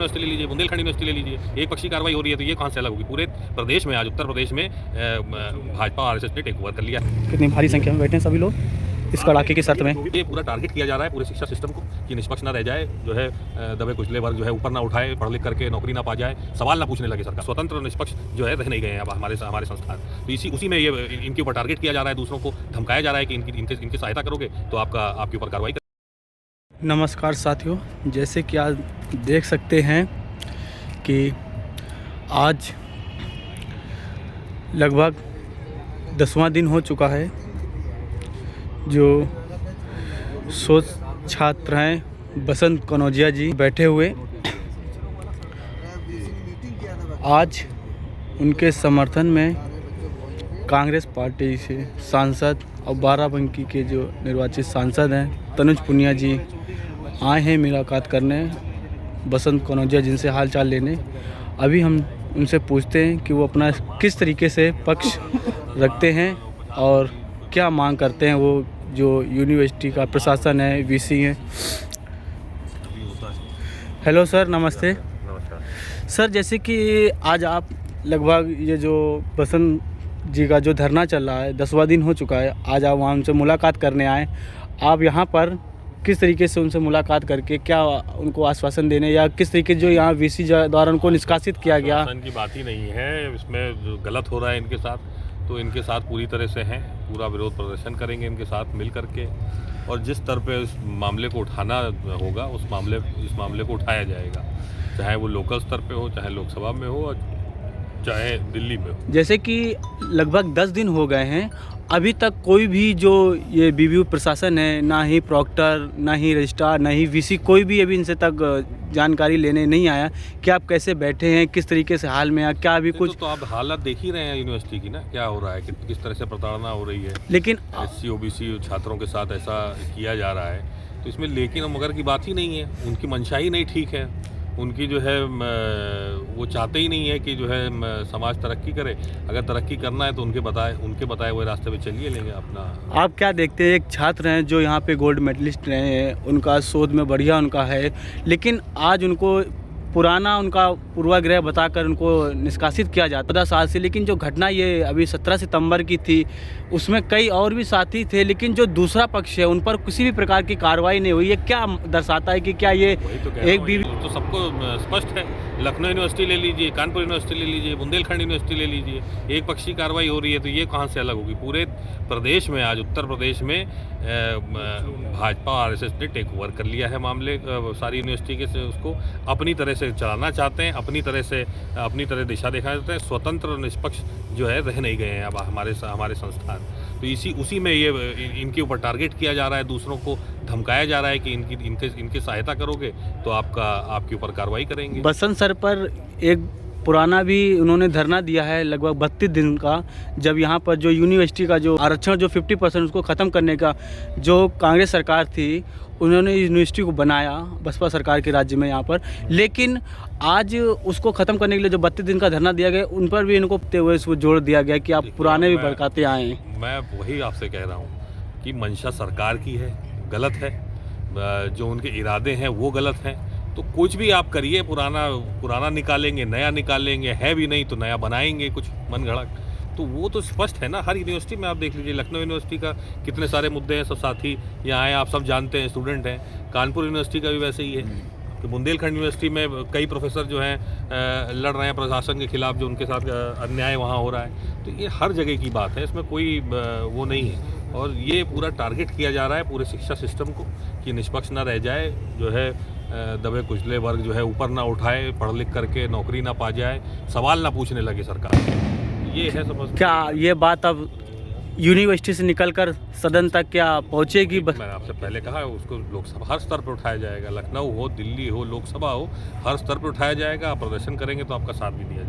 University ले लीजिए, Bundelkhand university ले लीजिए, एक पक्षी कार्रवाई हो रही है तो ये कहाँ से अलग होगी? पूरे प्रदेश में आज उत्तर प्रदेश में भाजपा आरएसएस ने टेक ओवर कर लिया है। कितनी भारी संख्या में बैठे हैं सभी लोग इस कड़ाके की शर्त में। ये पूरा टारगेट किया जा रहा है पूरे शिक्षा सिस्टम को कि निष्पक्ष ना रह जाए, जो है दबे कुचले वर्ग जो है ऊपर ना उठाए, पढ़ लिख करके नौकरी ना पा जाए, सवाल ना पूछने लगे सरकार। स्वतंत्र और निष्पक्ष जो है रह नहीं गए हैं अब हमारे संस्थान। तो उसी में ये इनके ऊपर टारगेट किया जा रहा है, दूसरों को धमकाया जा रहा है कि इनकी सहायता करोगे तो आपके ऊपर कार्रवाई। नमस्कार साथियों, जैसे कि आज देख सकते हैं कि आज लगभग 10वां दिन हो चुका है जो शोध छात्र हैं बसंत कनौजिया जी बैठे हुए। आज उनके समर्थन में कांग्रेस पार्टी से सांसद और बाराबंकी के जो निर्वाचित सांसद हैं तनुज पुनिया जी आए हैं मुलाकात करने बसंत कनौजिया जिनसे हाल चाल लेने। अभी हम उनसे पूछते हैं कि वो अपना किस तरीके से पक्ष रखते हैं और क्या मांग करते हैं वो जो यूनिवर्सिटी का प्रशासन है, वीसी है। हेलो सर, नमस्ते। नमस्कार सर, जैसे कि आज आप लगभग ये जो बसंत जी का जो धरना चल रहा है 10वां दिन हो चुका है, आज आप वहाँ उनसे मुलाकात करने आए। आप यहाँ पर किस तरीके से उनसे मुलाकात करके क्या उनको आश्वासन देने या किस तरीके जो यहाँ वीसी द्वारा उनको निष्कासित किया गया? की बात ही नहीं है, इसमें जो गलत हो रहा है इनके साथ, तो इनके साथ पूरी तरह से हैं, पूरा विरोध प्रदर्शन करेंगे इनके साथ मिल करके, और जिस तरह पे इस मामले को उठाना होगा इस मामले को उठाया जाएगा, चाहे वो लोकल स्तर पे हो, चाहे लोकसभा में हो, चाहे दिल्ली में हो। जैसे कि लगभग 10 दिन हो गए हैं, अभी तक कोई भी जो ये बीबीयू प्रशासन है, ना ही प्रॉक्टर, ना ही रजिस्ट्रार, ना ही वीसी, कोई भी अभी इनसे तक जानकारी लेने नहीं आया कि आप कैसे बैठे हैं, किस तरीके से हाल में, क्या अभी कुछ तो आप हालत देख ही रहे हैं यूनिवर्सिटी की ना, क्या हो रहा है, किस तरह से प्रताड़ना हो रही है। लेकिन SC OBC छात्रों के साथ ऐसा किया जा रहा है, तो इसमें लेकिन और मगर की बात ही नहीं है। उनकी मंशा ही नहीं ठीक है, उनकी जो है वो चाहते ही नहीं है कि जो है समाज तरक्की करे। अगर तरक्की करना है तो उनके बताए हुए रास्ते पे चलिए लेंगे अपना। आप क्या देखते हैं, एक छात्र हैं जो यहाँ पे गोल्ड मेडलिस्ट रहे हैं, उनका शोध में बढ़िया उनका है, लेकिन आज उनको पुराना उनका पूर्वाग्रह बताकर उनको निष्कासित किया जाता 14 साल से। लेकिन जो घटना ये अभी 17 सितंबर की थी, उसमें कई और भी साथी थे, लेकिन जो दूसरा पक्ष है उन पर किसी भी प्रकार की कार्रवाई नहीं हुई। ये क्या दर्शाता है कि क्या ये एक भी तो सबको स्पष्ट है। लखनऊ यूनिवर्सिटी ले लीजिए, कानपुर यूनिवर्सिटी ले लीजिए, बुंदेलखंड यूनिवर्सिटी ले लीजिए, एक पक्षी कार्रवाई हो रही है तो ये कहाँ से अलग होगी? पूरे प्रदेश में आज उत्तर प्रदेश में भाजपा आरएसएस ने टेक ओवर कर लिया है मामले, सारी यूनिवर्सिटी के से उसको अपनी तरह से चलाना चाहते हैं, अपनी तरह दिशा दिखाना चाहते हैं। स्वतंत्र और निष्पक्ष जो है रह नहीं गए हैं अब हमारे संस्थान। तो उसी में ये इनके ऊपर टारगेट किया जा रहा है, दूसरों को धमकाया जा रहा है कि इनकी सहायता करोगे तो आपके ऊपर कार्रवाई करेंगे। बसंत सर पर एक पुराना भी उन्होंने धरना दिया है लगभग 32 दिन का, जब यहाँ पर जो यूनिवर्सिटी का जो आरक्षण जो 50% उसको ख़त्म करने का जो कांग्रेस सरकार थी, उन्होंने यूनिवर्सिटी को बनाया बसपा सरकार के राज्य में यहाँ पर। लेकिन आज उसको ख़त्म करने के लिए जो 32 दिन का धरना दिया गया, उन पर भी इनको हुए इसको जोड़ दिया गया कि आप पुराने भी भड़काते आए हैं। मैं वही आपसे कह रहा हूँ कि मंशा सरकार की है, गलत है, जो उनके इरादे हैं वो गलत हैं। तो कुछ भी आप करिए, पुराना निकालेंगे, नया निकालेंगे, है भी नहीं तो नया बनाएंगे कुछ मन गढ़ा। तो वो तो स्पष्ट है ना, हर यूनिवर्सिटी में आप देख लीजिए, लखनऊ यूनिवर्सिटी का कितने सारे मुद्दे हैं, सब साथी यहाँ आए, आप सब जानते हैं, स्टूडेंट हैं। कानपुर यूनिवर्सिटी का भी वैसे ही है। तो बुंदेलखंड यूनिवर्सिटी में कई प्रोफेसर जो हैं लड़ रहे हैं प्रशासन के खिलाफ, जो उनके साथ अन्याय वहाँ हो रहा है। तो ये हर जगह की बात है, इसमें कोई वो नहीं है। और ये पूरा टारगेट किया जा रहा है पूरे शिक्षा सिस्टम को कि निष्पक्ष ना रह जाए, जो है दबे कुचले वर्ग जो है ऊपर ना उठाए, पढ़ लिख करके नौकरी ना पा जाए, सवाल ना पूछने लगे सरकार। ये है समझ। क्या ये बात अब यूनिवर्सिटी से निकलकर सदन तक क्या पहुंचेगी? मैंने आपसे पहले कहा, उसको लोकसभा हर स्तर पर उठाया जाएगा, लखनऊ हो, दिल्ली हो, लोकसभा हो, हर स्तर पर उठाया जाएगा। आप प्रदर्शन करेंगे तो आपका साथ भी दिया जाएगा।